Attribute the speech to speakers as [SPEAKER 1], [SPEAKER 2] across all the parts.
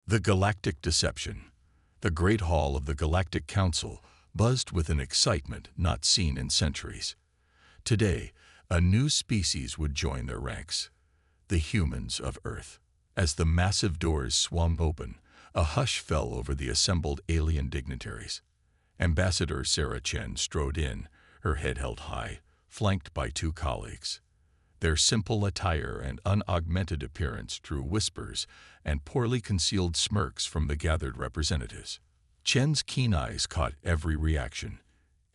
[SPEAKER 1] The Galactic Deception. The Great Hall of the Galactic Council buzzed with an excitement not seen in centuries. Today, a new species would join their ranks, the humans of Earth. As the massive doors swung open, a hush fell over the assembled alien dignitaries. Ambassador Sarah Chen strode in, her head held high, flanked by two colleagues. Their simple attire and unaugmented appearance drew whispers and poorly concealed smirks from the gathered representatives. Chen's keen eyes caught every reaction,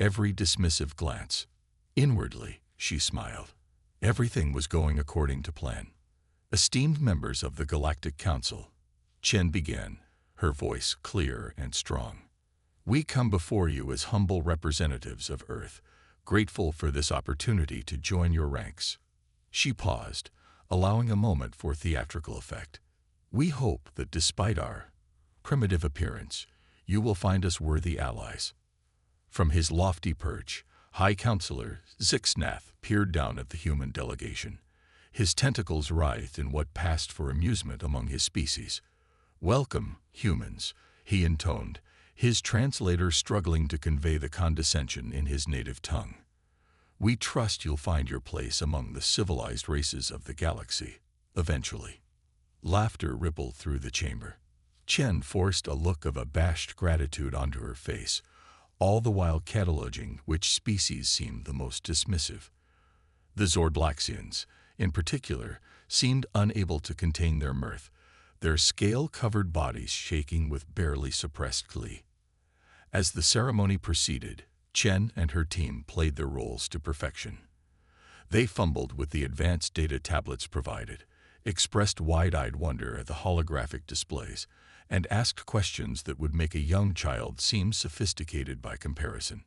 [SPEAKER 1] every dismissive glance. Inwardly, she smiled. Everything was going according to plan. Esteemed members of the Galactic Council, Chen began, her voice clear and strong. We come before you as humble representatives of Earth, grateful for this opportunity to join your ranks. She paused, allowing a moment for theatrical effect. We hope that despite our primitive appearance, you will find us worthy allies. From his lofty perch, High Counselor Zixnath peered down at the human delegation. His tentacles writhed in what passed for amusement among his species. Welcome, humans, he intoned, his translator struggling to convey the condescension in his native tongue. We trust you'll find your place among the civilized races of the galaxy, eventually. Laughter rippled through the chamber. Chen forced a look of abashed gratitude onto her face, all the while cataloging which species seemed the most dismissive. The Zordlaxians, in particular, seemed unable to contain their mirth, their scale-covered bodies shaking with barely suppressed glee. As the ceremony proceeded, Chen and her team played their roles to perfection. They fumbled with the advanced data tablets provided, expressed wide-eyed wonder at the holographic displays, and asked questions that would make a young child seem sophisticated by comparison.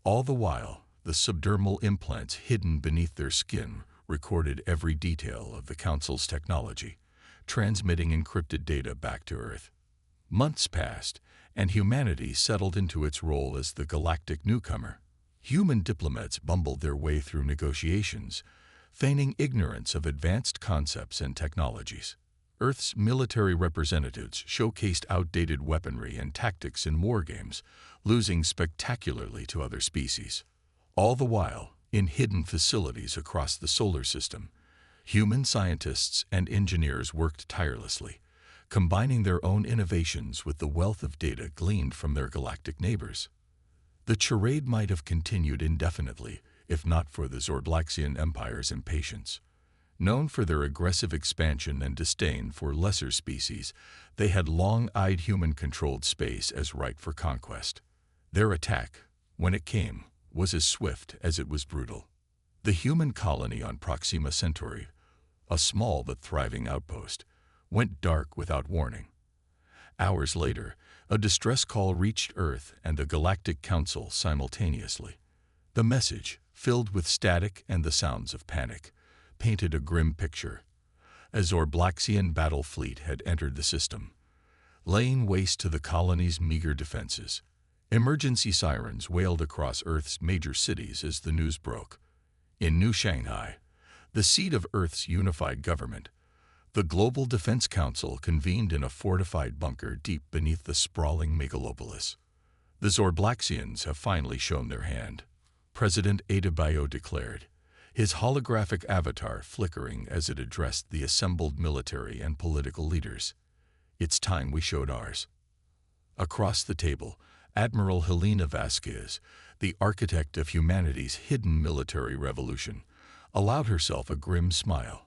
[SPEAKER 1] All the while, the subdermal implants hidden beneath their skin recorded every detail of the Council's technology, transmitting encrypted data back to Earth. Months passed, and humanity settled into its role as the galactic newcomer. Human diplomats bumbled their way through negotiations, feigning ignorance of advanced concepts and technologies. Earth's military representatives showcased outdated weaponry and tactics in war games, losing spectacularly to other species. All the while, in hidden facilities across the solar system, human scientists and engineers worked tirelessly, combining their own innovations with the wealth of data gleaned from their galactic neighbors. The charade might have continued indefinitely, if not for the Zordlaxian Empire's impatience. Known for their aggressive expansion and disdain for lesser species, they had long eyed human-controlled space as ripe for conquest. Their attack, when it came, was as swift as it was brutal. The human colony on Proxima Centauri, a small but thriving outpost, went dark without warning. Hours later, a distress call reached Earth and the Galactic Council simultaneously. The message, filled with static and the sounds of panic, painted a grim picture. A Zordlaxian battle fleet had entered the system, laying waste to the colony's meager defenses. Emergency sirens wailed across Earth's major cities as the news broke. In New Shanghai, the seat of Earth's unified government, the Global Defense Council convened in a fortified bunker deep beneath the sprawling megalopolis. The Zordlaxians have finally shown their hand, President Adebayo declared, his holographic avatar flickering as it addressed the assembled military and political leaders. It's time we showed ours. Across the table, Admiral Helena Vasquez, the architect of humanity's hidden military revolution, allowed herself a grim smile.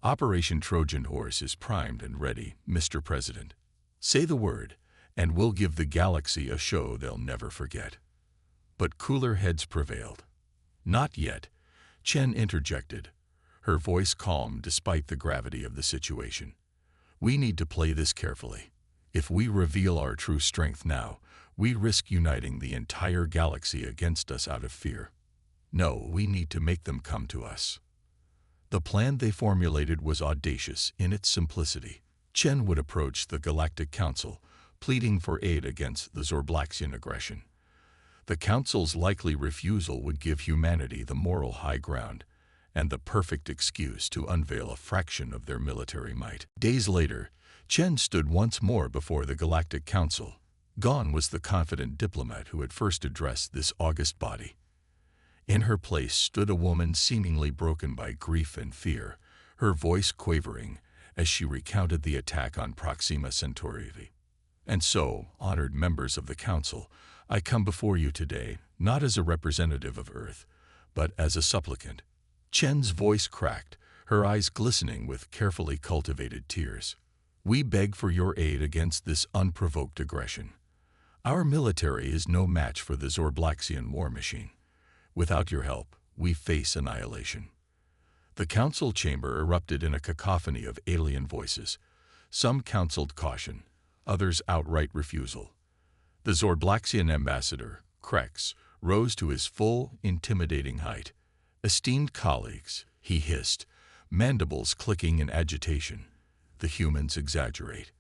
[SPEAKER 1] Operation Trojan Horse is primed and ready, Mr. President. Say the word, and we'll give the galaxy a show they'll never forget. But cooler heads prevailed. Not yet, Chen interjected, her voice calm despite the gravity of the situation. We need to play this carefully. If we reveal our true strength now, we risk uniting the entire galaxy against us out of fear. No, we need to make them come to us. The plan they formulated was audacious in its simplicity. Chen would approach the Galactic Council, pleading for aid against the Zordlaxian aggression. The Council's likely refusal would give humanity the moral high ground and the perfect excuse to unveil a fraction of their military might. Days later, Chen stood once more before the Galactic Council. Gone was the confident diplomat who had first addressed this august body. In her place stood a woman seemingly broken by grief and fear, her voice quavering as she recounted the attack on Proxima Centauri. "And so, honored members of the Council, I come before you today, not as a representative of Earth, but as a supplicant." Chen's voice cracked, her eyes glistening with carefully cultivated tears. "We beg for your aid against this unprovoked aggression. Our military is no match for the Zorblaxian war machine. Without your help, we face annihilation." The council chamber erupted in a cacophony of alien voices. Some counseled caution, others outright refusal. The Zorblaxian ambassador, Krex, rose to his full, intimidating height. "Esteemed colleagues," he hissed, mandibles clicking in agitation. "The humans exaggerate.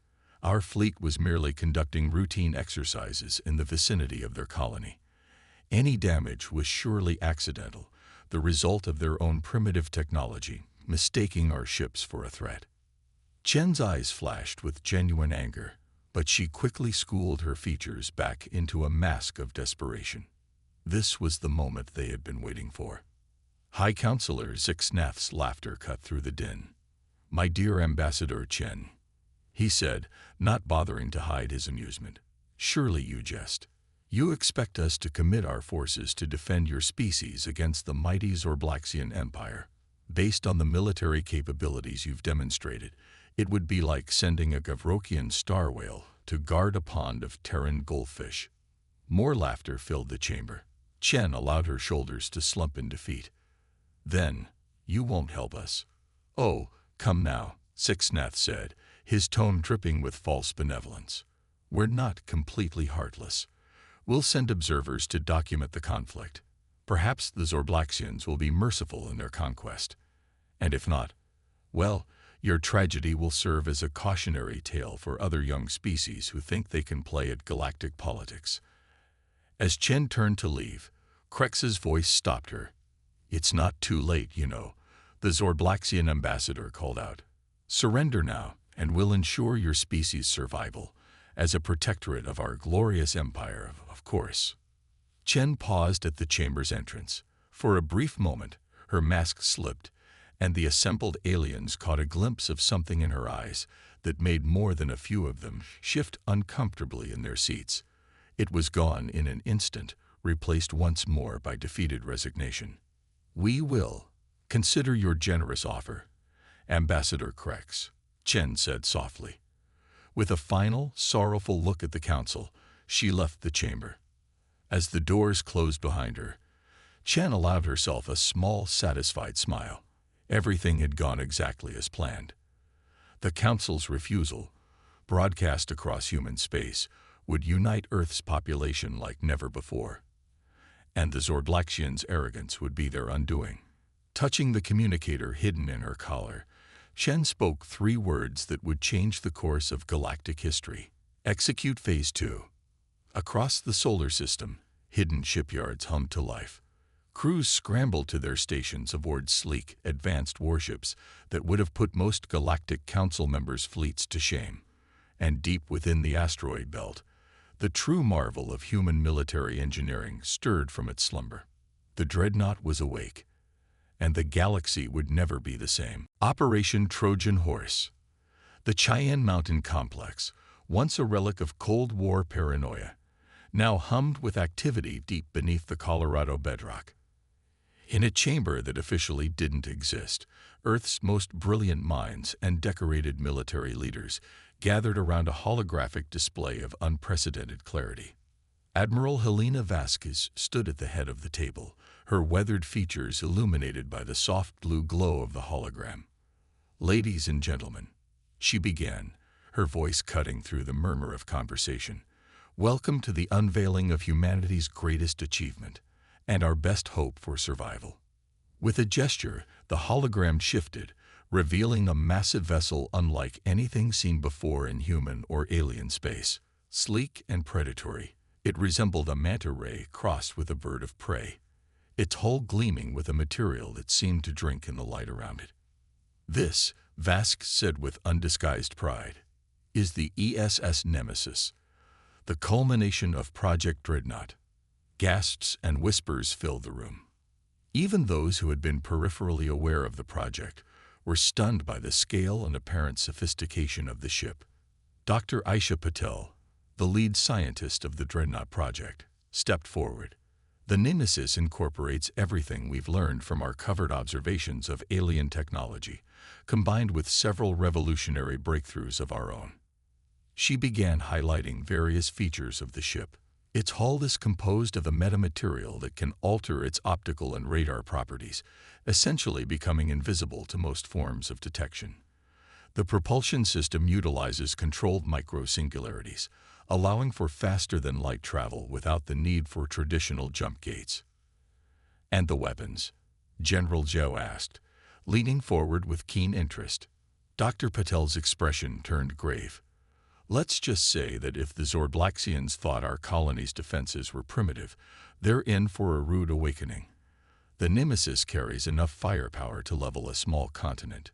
[SPEAKER 1] Our fleet was merely conducting routine exercises in the vicinity of their colony. Any damage was surely accidental, the result of their own primitive technology, mistaking our ships for a threat." Chen's eyes flashed with genuine anger, but she quickly schooled her features back into a mask of desperation. This was the moment they had been waiting for. High Counselor Zixnath's laughter cut through the din. "My dear Ambassador Chen," he said, not bothering to hide his amusement, "surely you jest. You expect us to commit our forces to defend your species against the mighty Zorblaxian Empire. Based on the military capabilities you've demonstrated, it would be like sending a Gavrokian star whale to guard a pond of Terran goldfish." More laughter filled the chamber. Chen allowed her shoulders to slump in defeat. "Then, you won't help us?" "Oh, come now," Zixnath said, his tone dripping with false benevolence. "We're not completely heartless. We'll send observers to document the conflict. Perhaps the Zorblaxians will be merciful in their conquest. And if not, well, your tragedy will serve as a cautionary tale for other young species who think they can play at galactic politics." As Chen turned to leave, Krex's voice stopped her. "It's not too late, you know," the Zorblaxian ambassador called out. "Surrender now, and we'll ensure your species' survival, as a protectorate of our glorious empire, of course." Chen paused at the chamber's entrance. For a brief moment, her mask slipped, and the assembled aliens caught a glimpse of something in her eyes that made more than a few of them shift uncomfortably in their seats. It was gone in an instant, replaced once more by defeated resignation. "We will consider your generous offer, Ambassador Krex," Chen said softly. With a final, sorrowful look at the council, she left the chamber. As the doors closed behind her, Chen allowed herself a small, satisfied smile. Everything had gone exactly as planned. The council's refusal, broadcast across human space, would unite Earth's population like never before. And the Zorblaxians' arrogance would be their undoing. Touching the communicator hidden in her collar, Chen spoke 3 words that would change the course of galactic history. "Execute Phase 2. Across the solar system, hidden shipyards hummed to life. Crews scrambled to their stations aboard sleek, advanced warships that would have put most Galactic Council members' fleets to shame. And deep within the asteroid belt, the true marvel of human military engineering stirred from its slumber. The Dreadnought was awake, and the galaxy would never be the same." Operation Trojan Horse. The Cheyenne Mountain Complex, once a relic of Cold War paranoia, now hummed with activity deep beneath the Colorado bedrock. In a chamber that officially didn't exist, Earth's most brilliant minds and decorated military leaders gathered around a holographic display of unprecedented clarity. Admiral Helena Vasquez stood at the head of the table, her weathered features illuminated by the soft blue glow of the hologram. "Ladies and gentlemen," she began, her voice cutting through the murmur of conversation, "welcome to the unveiling of humanity's greatest achievement and our best hope for survival." With a gesture, the hologram shifted, revealing a massive vessel unlike anything seen before in human or alien space. Sleek and predatory, it resembled a manta ray crossed with a bird of prey, its hull gleaming with a material that seemed to drink in the light around it. "This," Vask said with undisguised pride, is the ESS Nemesis, the culmination of Project Dreadnought. Gasps and whispers filled the room. Even those who had been peripherally aware of the project were stunned by the scale and apparent sophistication of the ship. Dr. Aisha Patel, the lead scientist of the Dreadnought project, stepped forward. The Nemesis incorporates everything we've learned from our covered observations of alien technology, combined with several revolutionary breakthroughs of our own. She began highlighting various features of the ship. Its hull is composed of a metamaterial that can alter its optical and radar properties, essentially becoming invisible to most forms of detection. The propulsion system utilizes controlled microsingularities, allowing for faster-than-light travel without the need for traditional jump gates. "And the weapons?" General Joe asked, leaning forward with keen interest. Dr. Patel's expression turned grave. "Let's just say that if the Zordlaxians thought our colony's defenses were primitive, they're in for a rude awakening. The Nemesis carries enough firepower to level a small continent."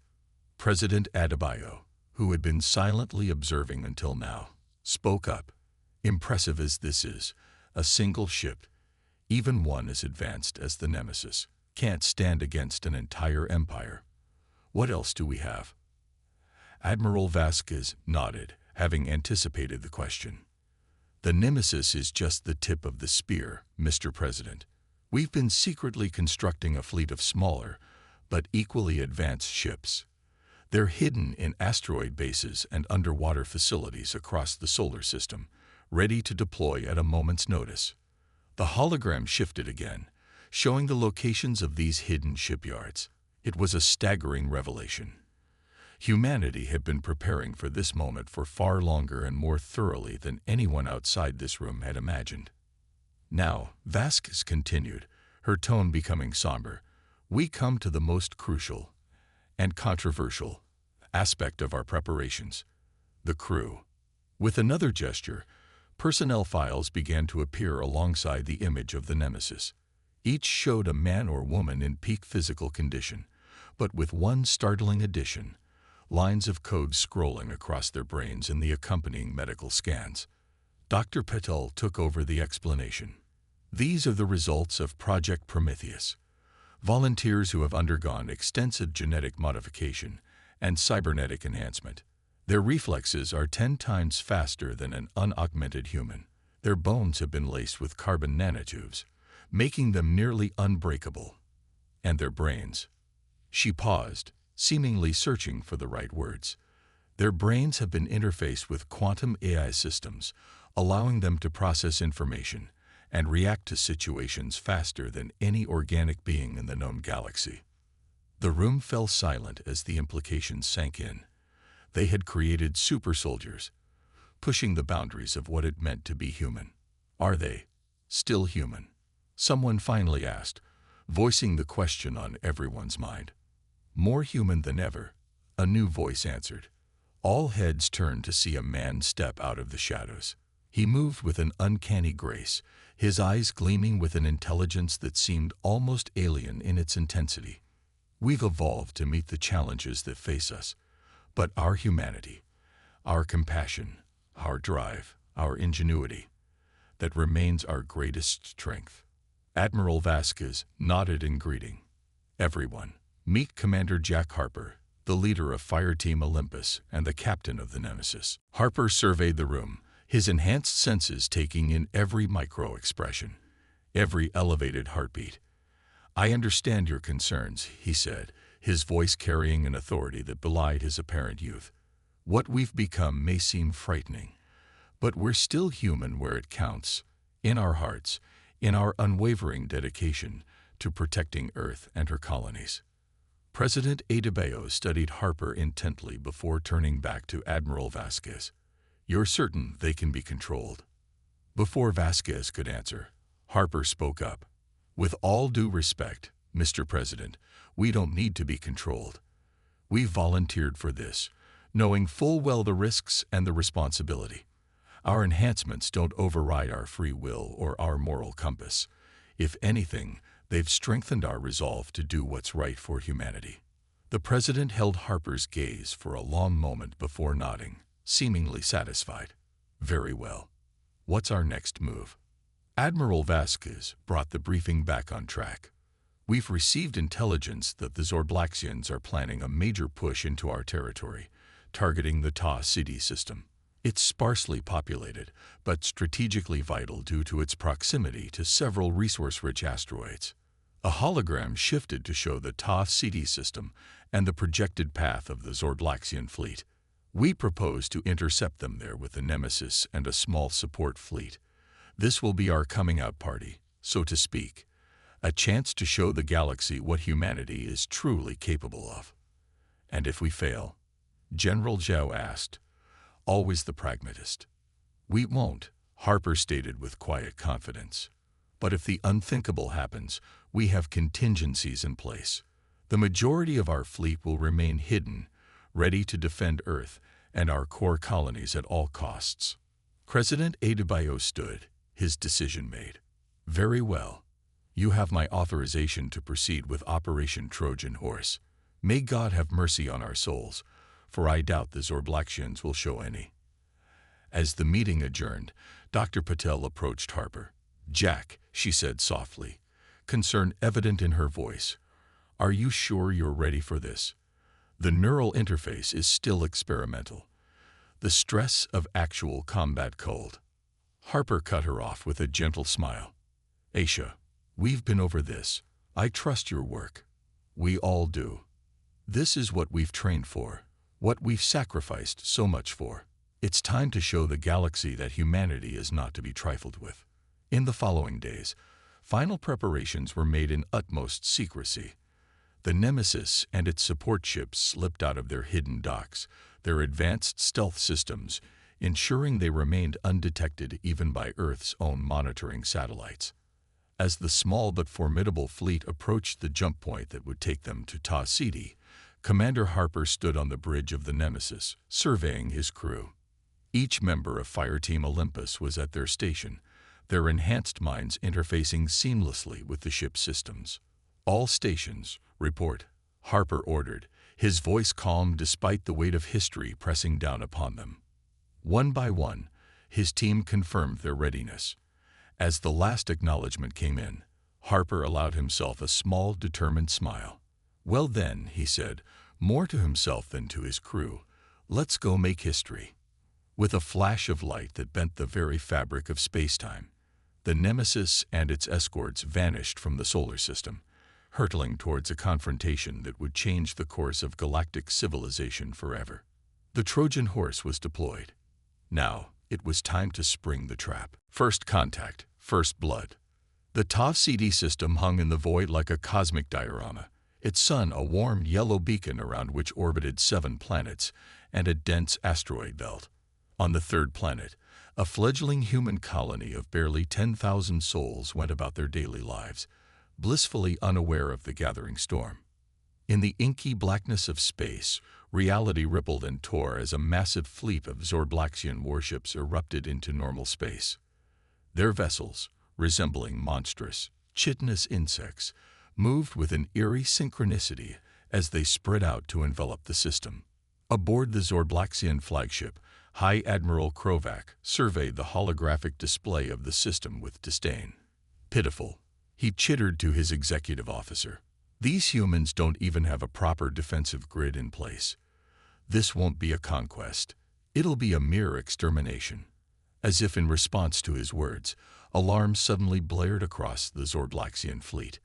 [SPEAKER 1] President Adebayo, who had been silently observing until now, spoke up. "Impressive as this is, a single ship, even one as advanced as the Nemesis, can't stand against an entire empire. What else do we have?" Admiral Vasquez nodded, having anticipated the question. "The Nemesis is just the tip of the spear, Mr. President. We've been secretly constructing a fleet of smaller, but equally advanced ships. They're hidden in asteroid bases and underwater facilities across the solar system, ready to deploy at a moment's notice." The hologram shifted again, showing the locations of these hidden shipyards. It was a staggering revelation. Humanity had been preparing for this moment for far longer and more thoroughly than anyone outside this room had imagined. "Now," Vasquez continued, her tone becoming somber, "we come to the most crucial and controversial aspect of our preparations: the crew." With another gesture, personnel files began to appear alongside the image of the Nemesis. Each showed a man or woman in peak physical condition, but with one startling addition: lines of code scrolling across their brains in the accompanying medical scans. Dr. Patel took over the explanation. "These are the results of Project Prometheus. Volunteers who have undergone extensive genetic modification and cybernetic enhancement. Their reflexes are 10 times faster than an unaugmented human. Their bones have been laced with carbon nanotubes, making them nearly unbreakable. And their brains." She paused, seemingly searching for the right words. "Their brains have been interfaced with quantum AI systems, allowing them to process information and react to situations faster than any organic being in the known galaxy." The room fell silent as the implications sank in. They had created super soldiers, pushing the boundaries of what it meant to be human. "Are they still human?" someone finally asked, voicing the question on everyone's mind. "More human than ever," a new voice answered. All heads turned to see a man step out of the shadows. He moved with an uncanny grace, his eyes gleaming with an intelligence that seemed almost alien in its intensity. "We've evolved to meet the challenges that face us, but our humanity, our compassion, our drive, our ingenuity, that remains our greatest strength." Admiral Vasquez nodded in greeting. "Everyone, meet Commander Jack Harper, the leader of Fireteam Olympus and the captain of the Nemesis." Harper surveyed the room, his enhanced senses taking in every micro-expression, every elevated heartbeat. "I understand your concerns," he said, his voice carrying an authority that belied his apparent youth. "What we've become may seem frightening, but we're still human where it counts, in our hearts, in our unwavering dedication to protecting Earth and her colonies." President Adebayo studied Harper intently before turning back to Admiral Vasquez. "You're certain they can be controlled?" Before Vasquez could answer, Harper spoke up. "With all due respect, Mr. President, we don't need to be controlled. We've volunteered for this, knowing full well the risks and the responsibility. Our enhancements don't override our free will or our moral compass. If anything, they've strengthened our resolve to do what's right for humanity." The president held Harper's gaze for a long moment before nodding. seemingly satisfied. Very well. What's our next move? Admiral Vasquez brought the briefing back on track. We've received intelligence that the Zorblaxians are planning a major push into our territory, targeting the Ta City system. It's sparsely populated, but strategically vital due to its proximity to several resource-rich asteroids. A hologram shifted to show the Ta City system and the projected path of the Zorblaxian fleet. We propose to intercept them there with the Nemesis and a small support fleet. This will be our coming-out party, so to speak, a chance to show the galaxy what humanity is truly capable of. And if we fail? General Zhao asked, always the pragmatist. We won't, Harper stated with quiet confidence. But if the unthinkable happens, we have contingencies in place. The majority of our fleet will remain hidden, ready to defend Earth and our core colonies at all costs. President Adebayo stood, his decision made. Very well. You have my authorization to proceed with Operation Trojan Horse. May God have mercy on our souls, for I doubt the Zorblaxians will show any. As the meeting adjourned, Dr. Patel approached Harper. Jack, she said softly, concern evident in her voice. Are you sure you're ready for this? The neural interface is still experimental. The stress of actual combat cold. Harper cut her off with a gentle smile. Aisha, we've been over this. I trust your work. We all do. This is what we've trained for, what we've sacrificed so much for. It's time to show the galaxy that humanity is not to be trifled with. In the following days, final preparations were made in utmost secrecy. The Nemesis and its support ships slipped out of their hidden docks, their advanced stealth systems, ensuring they remained undetected even by Earth's own monitoring satellites. As the small but formidable fleet approached the jump point that would take them to Ta City, Commander Harper stood on the bridge of the Nemesis, surveying his crew. Each member of Fireteam Olympus was at their station, their enhanced minds interfacing seamlessly with the ship's systems. All stations, report, Harper ordered, his voice calm despite the weight of history pressing down upon them. One by one, his team confirmed their readiness. As the last acknowledgement came in, Harper allowed himself a small, determined smile. Well then, he said, more to himself than to his crew, let's go make history. With a flash of light that bent the very fabric of space-time, the Nemesis and its escorts vanished from the solar system, hurtling towards a confrontation that would change the course of galactic civilization forever. The Trojan horse was deployed. Now, it was time to spring the trap. First contact, first blood. The Ta City system hung in the void like a cosmic diorama, its sun a warm yellow beacon around which orbited 7 planets and a dense asteroid belt. On the third planet, a fledgling human colony of barely 10,000 souls went about their daily lives, blissfully unaware of the gathering storm. In the inky blackness of space, reality rippled and tore as a massive fleet of Zorblaxian warships erupted into normal space. Their vessels, resembling monstrous, chitinous insects, moved with an eerie synchronicity as they spread out to envelop the system. Aboard the Zorblaxian flagship, High Admiral Krovac surveyed the holographic display of the system with disdain. Pitiful, he chittered to his executive officer. These humans don't even have a proper defensive grid in place. This won't be a conquest. It'll be a mere extermination. As if in response to his words, alarms suddenly blared across the Zorblaxian fleet.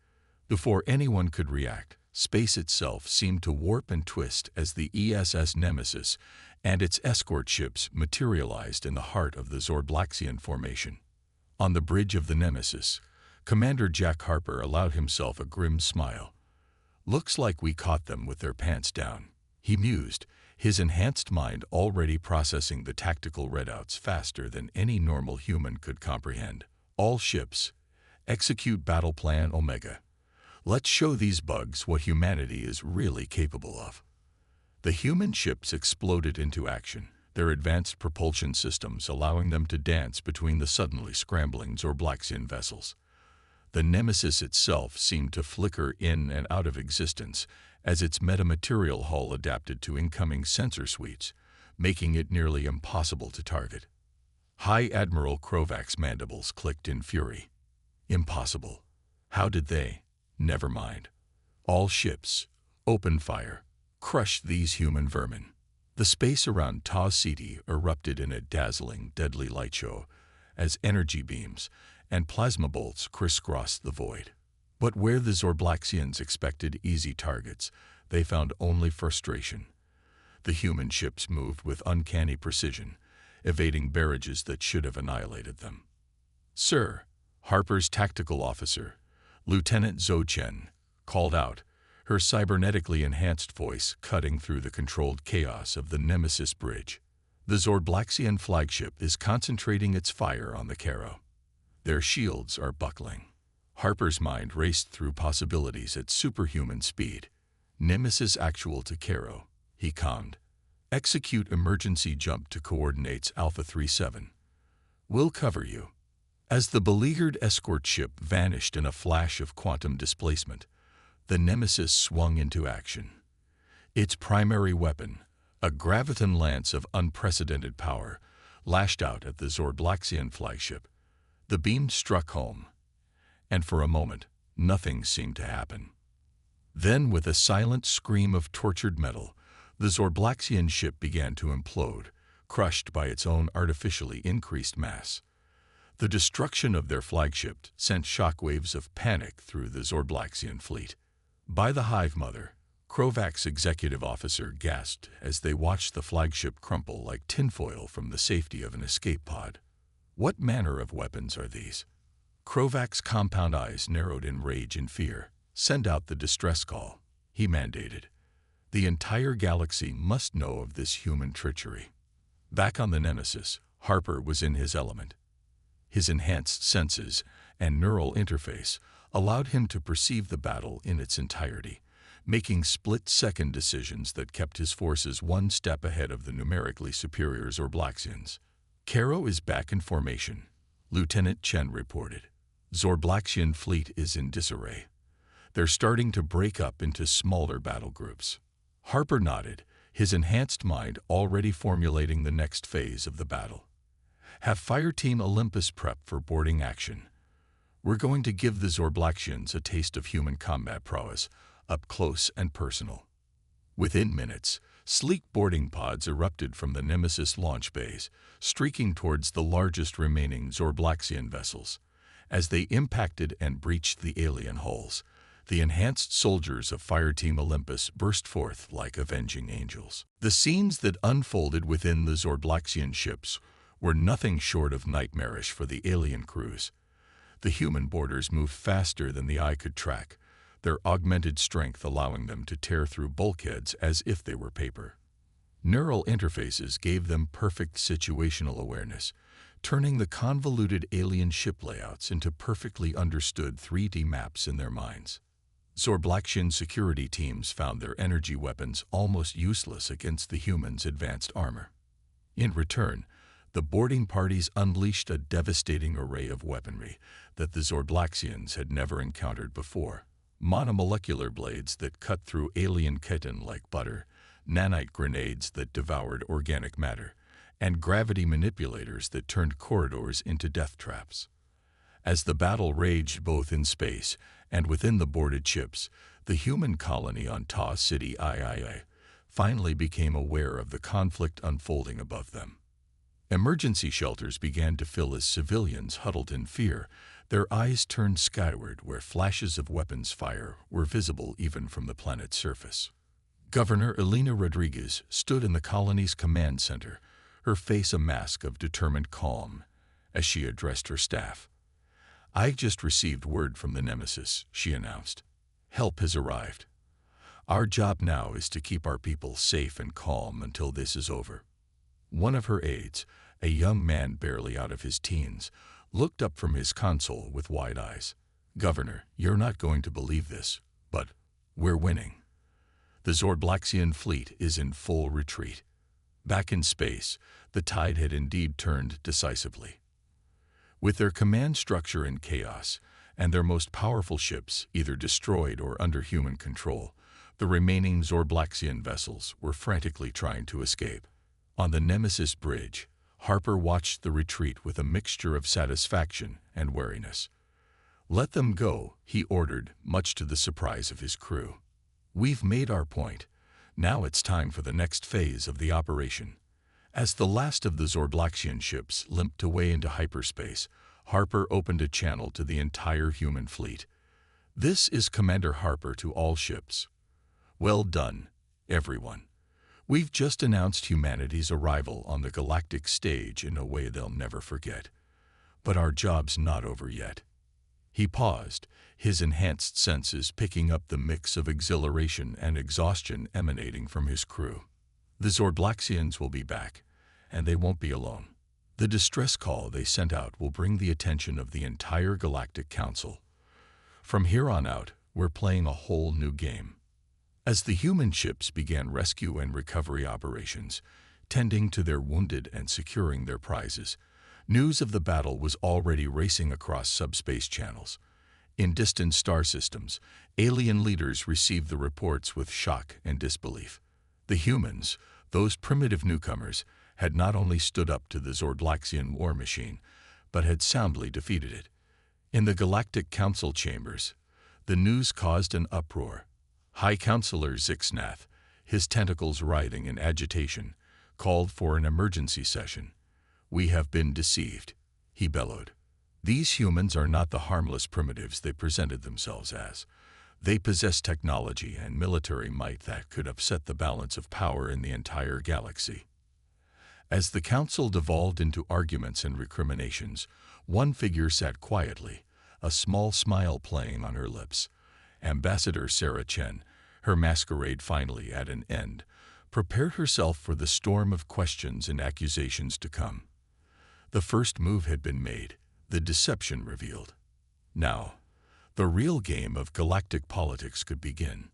[SPEAKER 1] Before anyone could react, space itself seemed to warp and twist as the ESS Nemesis and its escort ships materialized in the heart of the Zorblaxian formation. On the bridge of the Nemesis, Commander Jack Harper allowed himself a grim smile. Looks like we caught them with their pants down, he mused, his enhanced mind already processing the tactical readouts faster than any normal human could comprehend. All ships, execute Battle Plan Omega. Let's show these bugs what humanity is really capable of. The human ships exploded into action, their advanced propulsion systems allowing them to dance between the suddenly scrambling Zorblaxian vessels. The Nemesis itself seemed to flicker in and out of existence as its metamaterial hull adapted to incoming sensor suites, making it nearly impossible to target. High Admiral Krovak's mandibles clicked in fury. Impossible. How did they? Never mind. All ships, open fire, crush these human vermin. The space around Ta City erupted in a dazzling, deadly light show as energy beams and plasma bolts crisscrossed the void. But where the Zorblaxians expected easy targets, they found only frustration. The human ships moved with uncanny precision, evading barrages that should have annihilated them. "Sir," Harper's tactical officer, Lieutenant Zhou Chen, called out, her cybernetically enhanced voice cutting through the controlled chaos of the Nemesis bridge. "The Zorblaxian flagship is concentrating its fire on the Caro. Their shields are buckling." Harper's mind raced through possibilities at superhuman speed. "Nemesis actual to Caro," he calmed. "Execute emergency jump to coordinates Alpha 37. We'll cover you." As the beleaguered escort ship vanished in a flash of quantum displacement, the Nemesis swung into action. Its primary weapon, a graviton lance of unprecedented power, lashed out at the Zorblaxian flagship. The beam struck home, and for a moment, nothing seemed to happen. Then, with a silent scream of tortured metal, the Zorblaxian ship began to implode, crushed by its own artificially increased mass. The destruction of their flagship sent shockwaves of panic through the Zorblaxian fleet. "By the Hive Mother," Krovak's executive officer gasped as they watched the flagship crumple like tinfoil from the safety of an escape pod. "What manner of weapons are these?" Krovak's compound eyes narrowed in rage and fear. "Send out the distress call," he mandated. "The entire galaxy must know of this human treachery." Back on the Nemesis, Harper was in his element. His enhanced senses and neural interface allowed him to perceive the battle in its entirety, making split-second decisions that kept his forces one step ahead of the numerically superior Zorblaxians. "Caro is back in formation," Lieutenant Chen reported. "Zorblaxian fleet is in disarray. They're starting to break up into smaller battle groups." Harper nodded, his enhanced mind already formulating the next phase of the battle. "Have Fireteam Olympus prep for boarding action. We're going to give the Zorblaxians a taste of human combat prowess, up close and personal." Within minutes, sleek boarding pods erupted from the Nemesis launch bays, streaking towards the largest remaining Zorblaxian vessels. As they impacted and breached the alien hulls, the enhanced soldiers of Fireteam Olympus burst forth like avenging angels. The scenes that unfolded within the Zorblaxian ships were nothing short of nightmarish for the alien crews. The human boarders moved faster than the eye could track, their augmented strength allowing them to tear through bulkheads as if they were paper. Neural interfaces gave them perfect situational awareness, turning the convoluted alien ship layouts into perfectly understood 3D maps in their minds. Zorblaxian security teams found their energy weapons almost useless against the humans' advanced armor. In return, the boarding parties unleashed a devastating array of weaponry that the Zorblaxians had never encountered before. Monomolecular blades that cut through alien chitin like butter, nanite grenades that devoured organic matter, and gravity manipulators that turned corridors into death traps. As the battle raged both in space and within the boarded ships, the human colony on Ta City III finally became aware of the conflict unfolding above them. Emergency shelters began to fill as civilians huddled in fear, their eyes turned skyward where flashes of weapons fire were visible even from the planet's surface. Governor Elena Rodriguez stood in the colony's command center, her face a mask of determined calm, as she addressed her staff. "I just received word from the Nemesis," she announced. "Help has arrived. Our job now is to keep our people safe and calm until this is over." One of her aides, a young man barely out of his teens, looked up from his console with wide eyes. "Governor, you're not going to believe this, but we're winning. The Zorblaxian fleet is in full retreat." Back in space, the tide had indeed turned decisively. With their command structure in chaos, and their most powerful ships either destroyed or under human control, the remaining Zorblaxian vessels were frantically trying to escape. On the Nemesis Bridge, Harper watched the retreat with a mixture of satisfaction and wariness. "Let them go," he ordered, much to the surprise of his crew. "We've made our point. Now it's time for the next phase of the operation." As the last of the Zorblaxian ships limped away into hyperspace, Harper opened a channel to the entire human fleet. "This is Commander Harper to all ships. Well done, everyone. We've just announced humanity's arrival on the galactic stage in a way they'll never forget. But our job's not over yet." He paused, his enhanced senses picking up the mix of exhilaration and exhaustion emanating from his crew. "The Zorblaxians will be back, and they won't be alone. The distress call they sent out will bring the attention of the entire Galactic Council. From here on out, we're playing a whole new game." As the human ships began rescue and recovery operations, tending to their wounded and securing their prizes, news of the battle was already racing across subspace channels. In distant star systems, alien leaders received the reports with shock and disbelief. The humans, those primitive newcomers, had not only stood up to the Zorblaxian war machine, but had soundly defeated it. In the Galactic Council chambers, the news caused an uproar. High Counselor Zixnath, his tentacles writhing in agitation, called for an emergency session. "We have been deceived," he bellowed. "These humans are not the harmless primitives they presented themselves as. They possess technology and military might that could upset the balance of power in the entire galaxy." As the council devolved into arguments and recriminations, one figure sat quietly, a small smile playing on her lips. Ambassador Sarah Chen, her masquerade finally at an end, prepared herself for the storm of questions and accusations to come. The first move had been made, the deception revealed. Now, the real game of galactic politics could begin.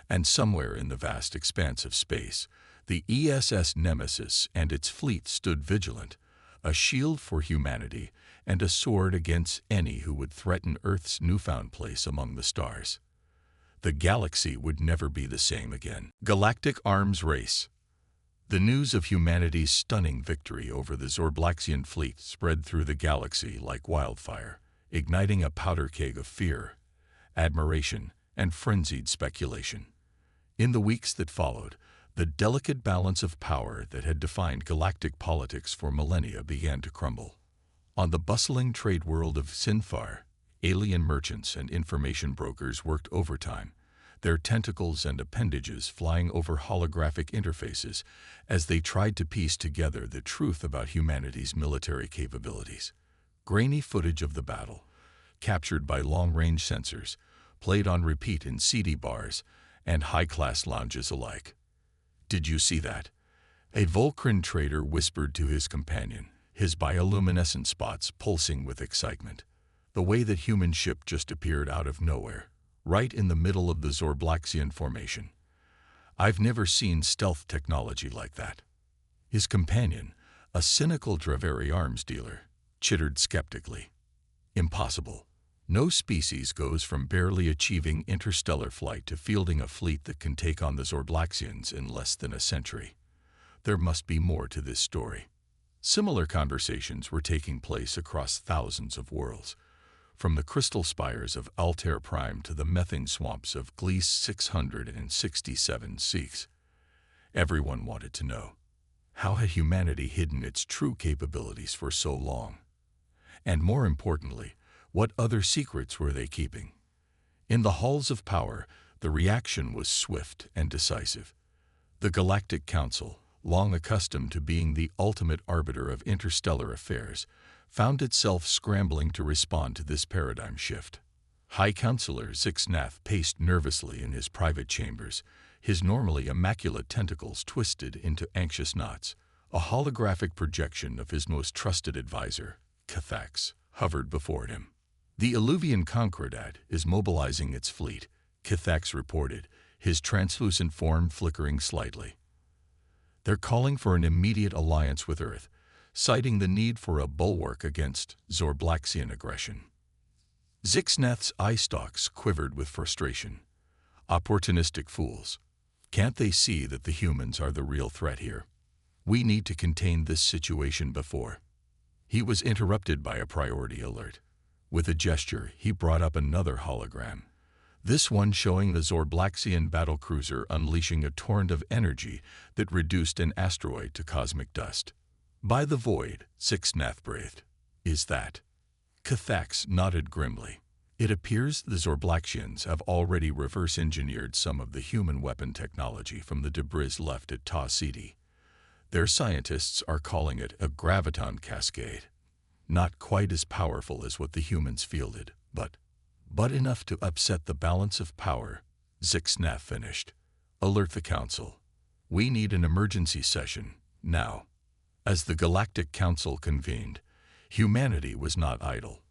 [SPEAKER 1] And somewhere in the vast expanse of space, the ESS Nemesis and its fleet stood vigilant, a shield for humanity and a sword against any who would threaten Earth's newfound place among the stars. The galaxy would never be the same again. Galactic Arms Race. The news of humanity's stunning victory over the Zorblaxian fleet spread through the galaxy like wildfire, igniting a powder keg of fear, admiration, and frenzied speculation. In the weeks that followed, the delicate balance of power that had defined galactic politics for millennia began to crumble. On the bustling trade world of Sinfar, alien merchants and information brokers worked overtime, their tentacles and appendages flying over holographic interfaces as they tried to piece together the truth about humanity's military capabilities. Grainy footage of the battle, captured by long-range sensors, played on repeat in CD bars and high-class lounges alike. "Did you see that?" a Volcran trader whispered to his companion, his bioluminescent spots pulsing with excitement. "The way that human ship just appeared out of nowhere, right in the middle of the Zorblaxian formation. I've never seen stealth technology like that." His companion, a cynical Draveri arms dealer, chittered skeptically. "Impossible. No species goes from barely achieving interstellar flight to fielding a fleet that can take on the Zorblaxians in less than a century. There must be more to this story." Similar conversations were taking place across thousands of worlds, from the crystal spires of Altair Prime to the methane swamps of Gliese 667 Seeks. Everyone wanted to know, how had humanity hidden its true capabilities for so long? And more importantly, what other secrets were they keeping? In the halls of power, the reaction was swift and decisive. The Galactic Council, long accustomed to being the ultimate arbiter of interstellar affairs, found itself scrambling to respond to this paradigm shift. High Counselor Zixnath paced nervously in his private chambers, his normally immaculate tentacles twisted into anxious knots. A holographic projection of his most trusted advisor, Cathax, hovered before him. "The Illuvian Concordat is mobilizing its fleet," Cathax reported, his translucent form flickering slightly. "They're calling for an immediate alliance with Earth, citing the need for a bulwark against Zorblaxian aggression." Zixnath's eye stalks quivered with frustration. Opportunistic fools. Can't they see that the humans are the real threat here? We need to contain this situation before. He was interrupted by a priority alert. With a gesture, he brought up another hologram. This one showing the Zorblaxian battlecruiser unleashing a torrent of energy that reduced an asteroid to cosmic dust. By the void, Sixnath breathed. Is that? Cathax nodded grimly. It appears the Zorblaxians have already reverse-engineered some of the human weapon technology from the debris left at Ta Sidi. Their scientists are calling it a graviton cascade. Not quite as powerful as what the humans fielded, but enough to upset the balance of power. Sixnath finished. Alert the Council. We need an emergency session, now. As the Galactic Council convened, humanity was not idle.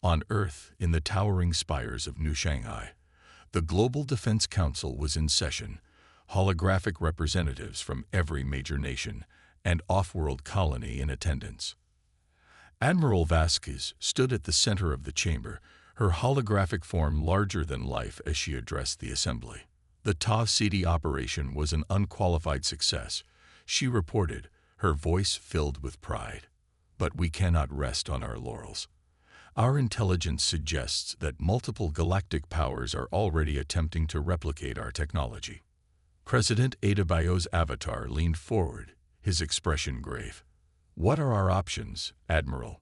[SPEAKER 1] On Earth, in the towering spires of New Shanghai, the Global Defense Council was in session, holographic representatives from every major nation and off-world colony in attendance. Admiral Vasquez stood at the center of the chamber, her holographic form larger than life as she addressed the assembly. The Ta Sidi operation was an unqualified success, she reported, her voice filled with pride. But we cannot rest on our laurels. Our intelligence suggests that multiple galactic powers are already attempting to replicate our technology. President Adebayo's avatar leaned forward, his expression grave. What are our options, Admiral?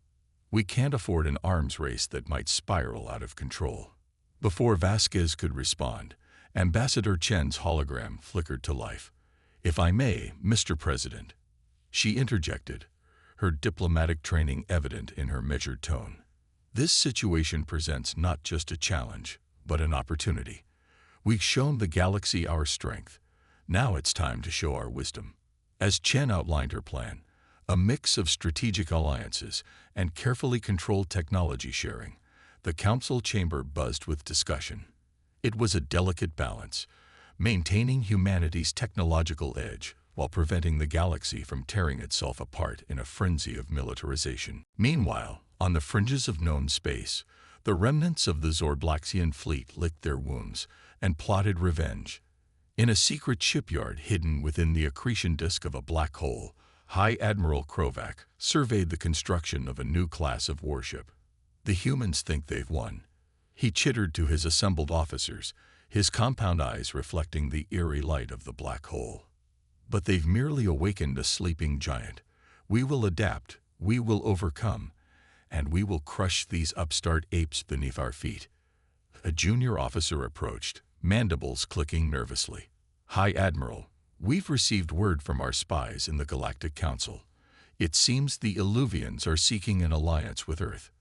[SPEAKER 1] We can't afford an arms race that might spiral out of control. Before Vasquez could respond, Ambassador Chen's hologram flickered to life. If I may, Mr. President. She interjected, her diplomatic training evident in her measured tone. This situation presents not just a challenge, but an opportunity. We've shown the galaxy our strength. Now it's time to show our wisdom. As Chen outlined her plan, a mix of strategic alliances and carefully controlled technology sharing, the council chamber buzzed with discussion. It was a delicate balance, maintaining humanity's technological edge while preventing the galaxy from tearing itself apart in a frenzy of militarization. Meanwhile, on the fringes of known space, the remnants of the Zorblaxian fleet licked their wounds and plotted revenge. In a secret shipyard hidden within the accretion disk of a black hole, High Admiral Krovac surveyed the construction of a new class of warship. The humans think they've won. He chittered to his assembled officers, his compound eyes reflecting the eerie light of the black hole. But they've merely awakened a sleeping giant. We will adapt, we will overcome, and we will crush these upstart apes beneath our feet. A junior officer approached, mandibles clicking nervously. High Admiral, we've received word from our spies in the Galactic Council. It seems the Illuvians are seeking an alliance with Earth.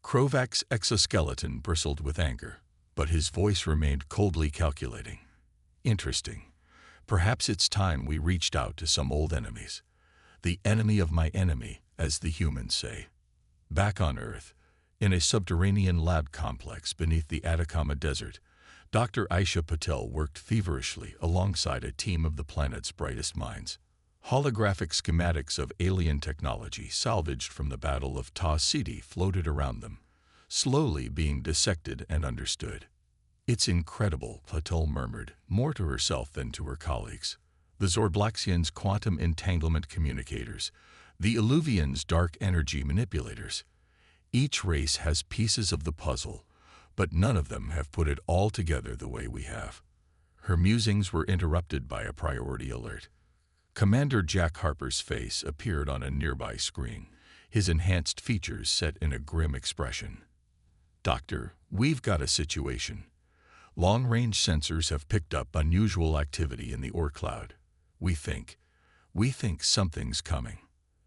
[SPEAKER 1] Krovac's exoskeleton bristled with anger, but his voice remained coldly calculating. Interesting. Perhaps it's time we reached out to some old enemies. The enemy of my enemy, as the humans say. Back on Earth, in a subterranean lab complex beneath the Atacama Desert, Dr. Aisha Patel worked feverishly alongside a team of the planet's brightest minds. Holographic schematics of alien technology salvaged from the Battle of Ta Sidi floated around them, slowly being dissected and understood. It's incredible, Patel murmured, more to herself than to her colleagues. The Zorblaxians' quantum entanglement communicators, the Illuvians' dark energy manipulators. Each race has pieces of the puzzle, but none of them have put it all together the way we have. Her musings were interrupted by a priority alert. Commander Jack Harper's face appeared on a nearby screen, his enhanced features set in a grim expression. Doctor, we've got a situation. Long-range sensors have picked up unusual activity in the Orc cloud. We think something's coming.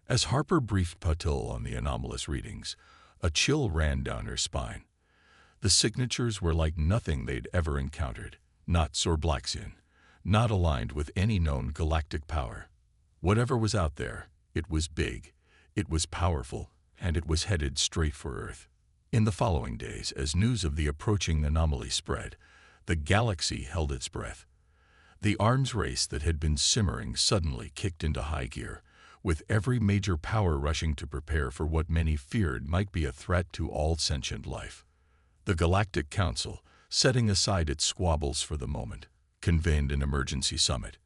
[SPEAKER 1] As Harper briefed Patel on the anomalous readings, a chill ran down her spine. The signatures were like nothing they'd ever encountered, not Zorblaxian, not aligned with any known galactic power. Whatever was out there, it was big, it was powerful, and it was headed straight for Earth. In the following days, as news of the approaching anomaly spread, the galaxy held its breath. The arms race that had been simmering suddenly kicked into high gear, with every major power rushing to prepare for what many feared might be a threat to all sentient life. The Galactic Council, setting aside its squabbles for the moment, convened an emergency summit.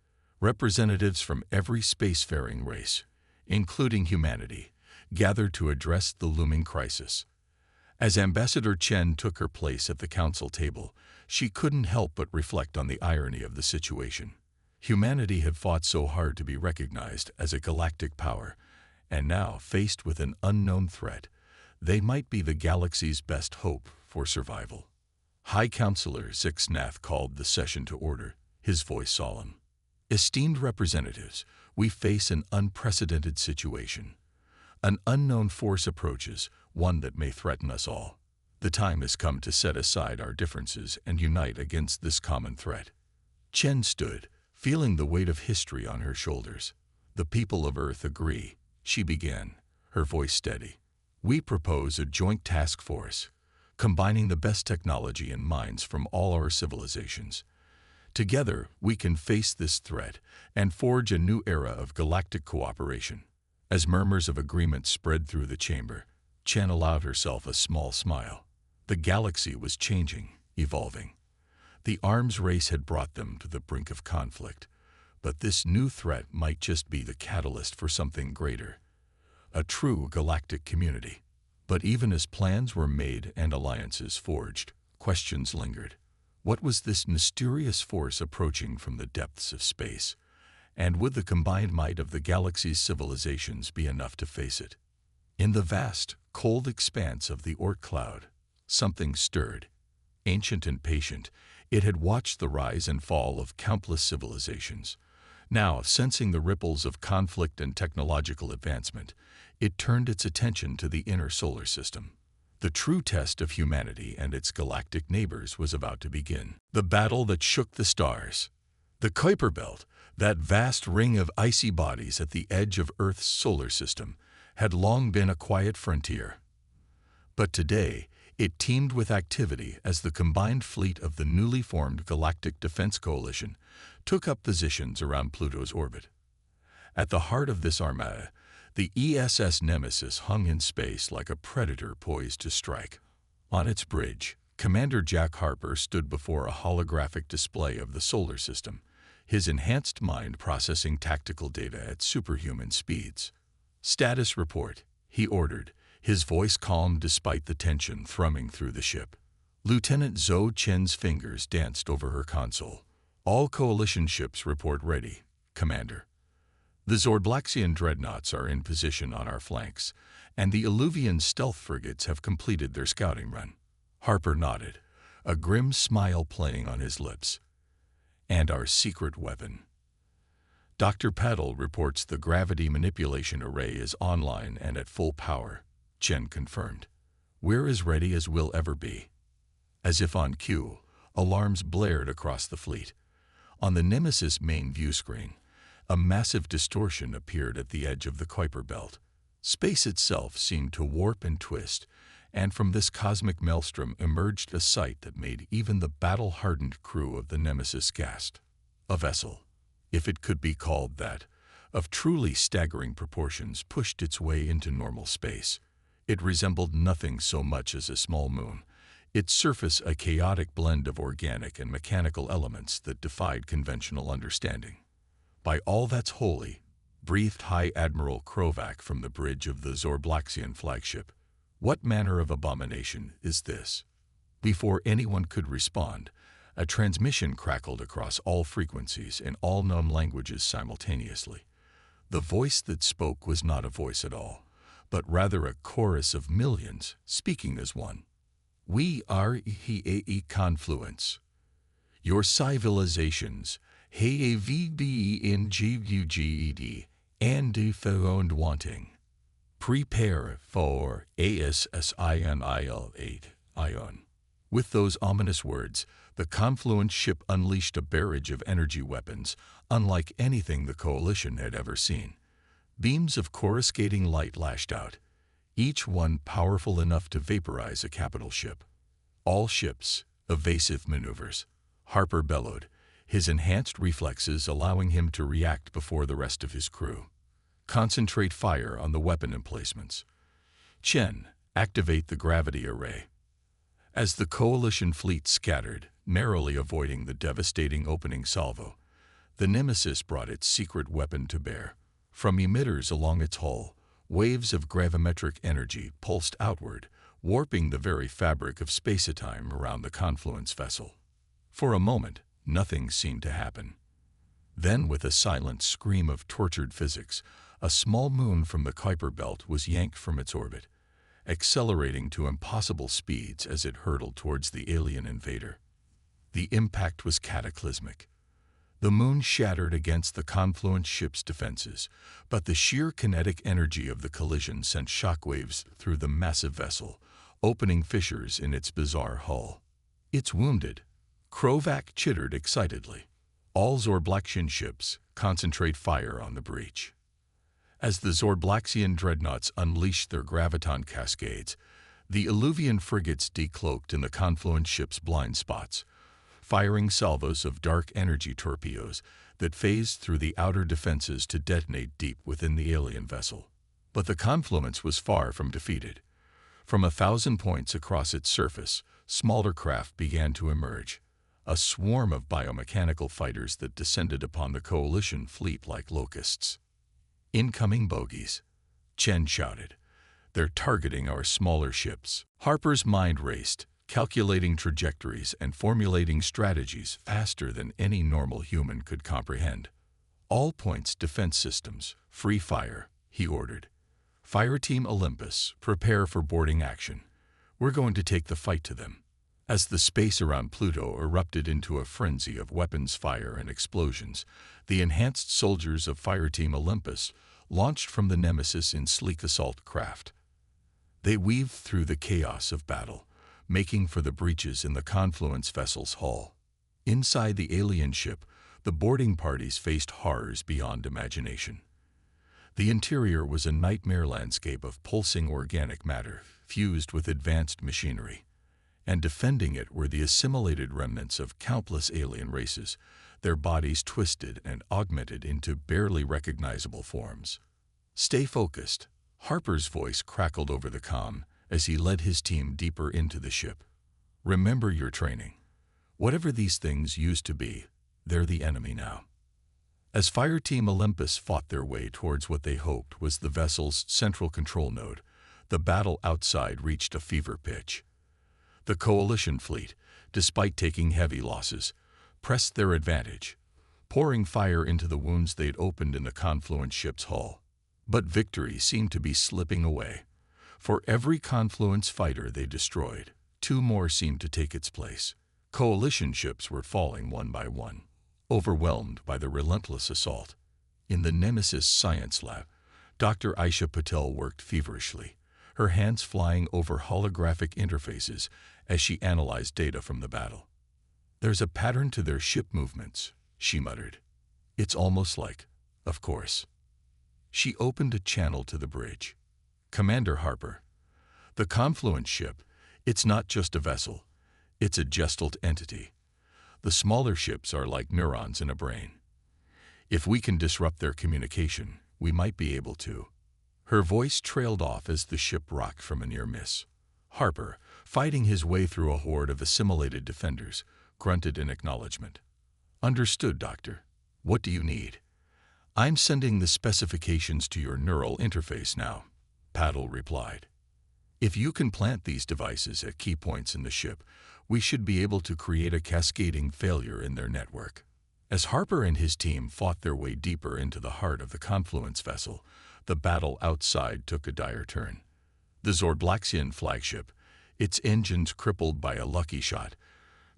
[SPEAKER 1] Representatives from every spacefaring race, including humanity, gathered to address the looming crisis. As Ambassador Chen took her place at the council table, she couldn't help but reflect on the irony of the situation. Humanity had fought so hard to be recognized as a galactic power, and now, faced with an unknown threat, they might be the galaxy's best hope for survival. High Counselor Zixnath called the session to order, his voice solemn. Esteemed representatives, we face an unprecedented situation. An unknown force approaches, one that may threaten us all. The time has come to set aside our differences and unite against this common threat. Chen stood, feeling the weight of history on her shoulders. The people of Earth agree, she began, her voice steady. We propose a joint task force, combining the best technology and minds from all our civilizations. Together, we can face this threat and forge a new era of galactic cooperation. As murmurs of agreement spread through the chamber, Chen allowed herself a small smile. The galaxy was changing, evolving. The arms race had brought them to the brink of conflict, but this new threat might just be the catalyst for something greater. A true galactic community. But even as plans were made and alliances forged, questions lingered. What was this mysterious force approaching from the depths of space? And would the combined might of the galaxy's civilizations be enough to face it? In the vast, cold expanse of the Orc cloud, something stirred. Ancient and patient, it had watched the rise and fall of countless civilizations. Now, sensing the ripples of conflict and technological advancement, it turned its attention to the inner solar system. The true test of humanity and its galactic neighbors was about to begin. The battle that shook the stars. The Kuiper Belt, that vast ring of icy bodies at the edge of Earth's solar system, had long been a quiet frontier. But today, it teemed with activity as the combined fleet of the newly formed Galactic Defense Coalition took up positions around Pluto's orbit. At the heart of this armada, the ESS Nemesis hung in space like a predator poised to strike. On its bridge, Commander Jack Harper stood before a holographic display of the solar system, his enhanced mind processing tactical data at superhuman speeds. "Status report," he ordered, his voice calm despite the tension thrumming through the ship. Lieutenant Zhou Chen's fingers danced over her console. "All Coalition ships report ready, Commander. The Zordlaxian Dreadnoughts are in position on our flanks, and the Illuvian stealth frigates have completed their scouting run." Harper nodded, a grim smile playing on his lips. "And our secret weapon." Dr. Paddle reports the gravity manipulation array is online and at full power, Chen confirmed. "We're as ready as we'll ever be." As if on cue, alarms blared across the fleet. On the Nemesis main view screen, a massive distortion appeared at the edge of the Kuiper Belt. Space itself seemed to warp and twist, and from this cosmic maelstrom emerged a sight that made even the battle-hardened crew of the Nemesis gasp. A vessel, if it could be called that, of truly staggering proportions pushed its way into normal space. It resembled nothing so much as a small moon, its surface a chaotic blend of organic and mechanical elements that defied conventional understanding. "By all that's holy," breathed High Admiral Krovac from the bridge of the Zordlaxian flagship. "What manner of abomination is this?" Before anyone could respond, a transmission crackled across all frequencies in all known languages simultaneously. The voice that spoke was not a voice at all, but rather a chorus of millions speaking as one. "We are a confluence. Your civilizations HAVBENGUGED and found wanting. Prepare for ASSINIL8 ion." With those ominous words, the Confluence ship unleashed a barrage of energy weapons, unlike anything the Coalition had ever seen. Beams of coruscating light lashed out, each one powerful enough to vaporize a capital ship. "All ships, evasive maneuvers," Harper bellowed, his enhanced reflexes allowing him to react before the rest of his crew. "Concentrate fire on the weapon emplacements. Chen, activate the gravity array." As the Coalition fleet scattered, narrowly avoiding the devastating opening salvo, The Nemesis brought its secret weapon to bear. From emitters along its hull, waves of gravimetric energy pulsed outward, warping the very fabric of space-time around the confluence vessel. For a moment, nothing seemed to happen. Then, with a silent scream of tortured physics, a small moon from the Kuiper belt was yanked from its orbit, accelerating to impossible speeds as it hurtled towards the alien invader. The impact was cataclysmic. The moon shattered against the confluence ship's defenses, but the sheer kinetic energy of the collision sent shockwaves through the massive vessel, opening fissures in its bizarre hull. "It's wounded," Krovac chittered excitedly. "All Zorblaxian ships, concentrate fire on the breach." As the Zorblaxian dreadnoughts unleashed their graviton cascades, the Illuvian frigates decloaked in the confluence ship's blind spots, firing salvos of dark energy torpedoes that phased through the outer defenses to detonate deep within the alien vessel. But the confluence was far from defeated. From 1,000 points across its surface, smaller craft began to emerge, a swarm of biomechanical fighters that descended upon the coalition fleet like locusts. "Incoming bogies," Chen shouted. "They're targeting our smaller ships." Harper's mind raced, calculating trajectories and formulating strategies faster than any normal human could comprehend. "All points defense systems, free fire," he ordered. "Fireteam Olympus, prepare for boarding action. We're going to take the fight to them." As the space around Pluto erupted into a frenzy of weapons fire and explosions, the enhanced soldiers of Fireteam Olympus launched from the Nemesis in sleek assault craft. They weaved through the chaos of battle, making for the breaches in the confluence vessel's hull. Inside the alien ship, the boarding parties faced horrors beyond imagination. The interior was a nightmare landscape of pulsing organic matter fused with advanced machinery, and defending it were the assimilated remnants of countless alien races, their bodies twisted and augmented into barely recognizable forms. "Stay focused," Harper's voice crackled over the comm as he led his team deeper into the ship. "Remember your training. Whatever these things used to be, they're the enemy now." As Fireteam Olympus fought their way towards what they hoped was the vessel's central control node, the battle outside reached a fever pitch. The coalition fleet, despite taking heavy losses, pressed their advantage, pouring fire into the wounds they'd opened in the confluence ship's hull. But victory seemed to be slipping away. For every confluence fighter they destroyed, 2 more seemed to take its place. Coalition ships were falling one by one, overwhelmed by the relentless assault. In the Nemesis science lab, Dr. Aisha Patel worked feverishly, her hands flying over holographic interfaces as she analyzed data from the battle. "There's a pattern to their ship movements," she muttered. "It's almost like, of course." She opened a channel to the bridge. "Commander Harper, the confluence ship, it's not just a vessel, it's a gestalt entity. The smaller ships are like neurons in a brain. If we can disrupt their communication, we might be able to." Her voice trailed off as the ship rocked from a near miss. Harper, fighting his way through a horde of assimilated defenders, grunted in acknowledgement. "Understood, Doctor. What do you need?" "I'm sending the specifications to your neural interface now," Paddle replied. "If you can plant these devices at key points in the ship, we should be able to create a cascading failure in their network." As Harper and his team fought their way deeper into the heart of the confluence vessel, the battle outside took a dire turn. The Zorblaxian flagship, its engines crippled by a lucky shot,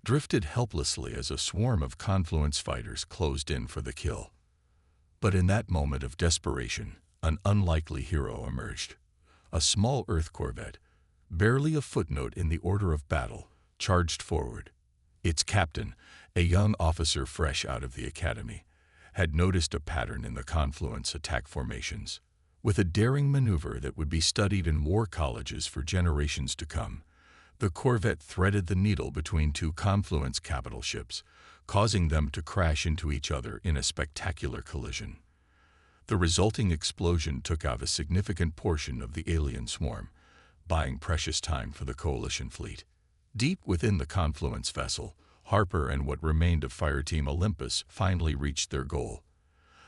[SPEAKER 1] drifted helplessly as a swarm of confluence fighters closed in for the kill. But in that moment of desperation, an unlikely hero emerged. A small Earth corvette, barely a footnote in the order of battle, charged forward. Its captain, a young officer fresh out of the academy, had noticed a pattern in the confluence attack formations. With a daring maneuver that would be studied in war colleges for generations to come, the corvette threaded the needle between 2 confluence capital ships, causing them to crash into each other in a spectacular collision. The resulting explosion took out a significant portion of the alien swarm, buying precious time for the coalition fleet. Deep within the confluence vessel, Harper and what remained of Fireteam Olympus finally reached their goal.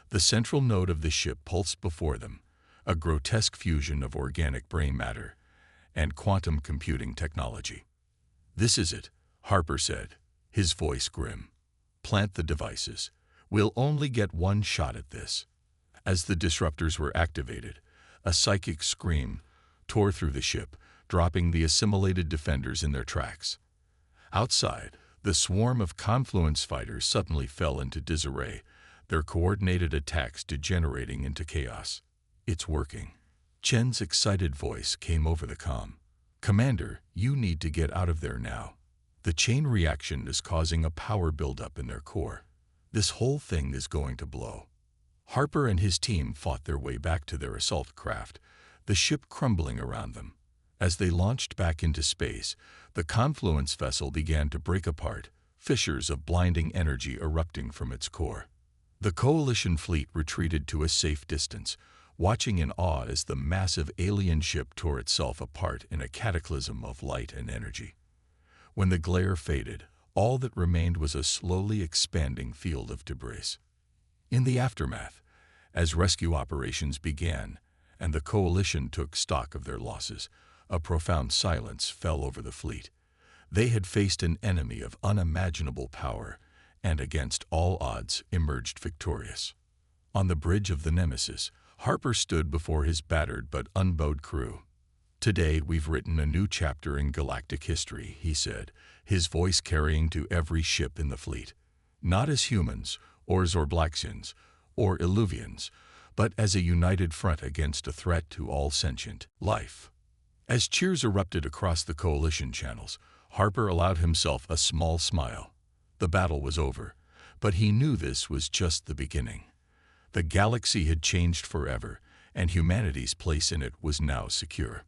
[SPEAKER 1] The central node of the ship pulsed before them, a grotesque fusion of organic brain matter and quantum computing technology. "This is it," Harper said, his voice grim. "Plant the devices. We'll only get one shot at this." As the disruptors were activated, a psychic scream tore through the ship, dropping the assimilated defenders in their tracks. Outside, the swarm of Confluence fighters suddenly fell into disarray, their coordinated attacks degenerating into chaos. "It's working." Chen's excited voice came over the comm. "Commander, you need to get out of there now. The chain reaction is causing a power buildup in their core. This whole thing is going to blow." Harper and his team fought their way back to their assault craft, the ship crumbling around them. As they launched back into space, the Confluence vessel began to break apart, fissures of blinding energy erupting from its core. The Coalition fleet retreated to a safe distance, watching in awe as the massive alien ship tore itself apart in a cataclysm of light and energy. When the glare faded, all that remained was a slowly expanding field of debris. In the aftermath, as rescue operations began and the Coalition took stock of their losses, a profound silence fell over the fleet. They had faced an enemy of unimaginable power and against all odds emerged victorious. On the bridge of the Nemesis, Harper stood before his battered but unbowed crew. "Today we've written a new chapter in galactic history," he said, his voice carrying to every ship in the fleet. "Not as humans, or Zorblaxians, or Illuvians, but as a united front against a threat to all sentient life." As cheers erupted across the Coalition channels, Harper allowed himself a small smile. The battle was over, but he knew this was just the beginning. The galaxy had changed forever, and humanity's place in it was now secure.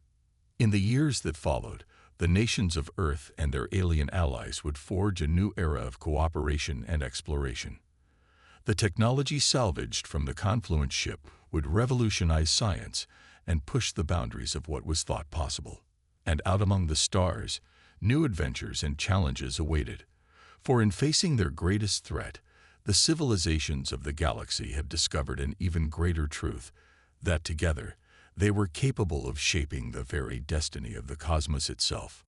[SPEAKER 1] In the years that followed, the nations of Earth and their alien allies would forge a new era of cooperation and exploration. The technology salvaged from the Confluence ship would revolutionize science and push the boundaries of what was thought possible. And out among the stars, new adventures and challenges awaited. For in facing their greatest threat, the civilizations of the galaxy had discovered an even greater truth, that together they were capable of shaping the very destiny of the cosmos itself.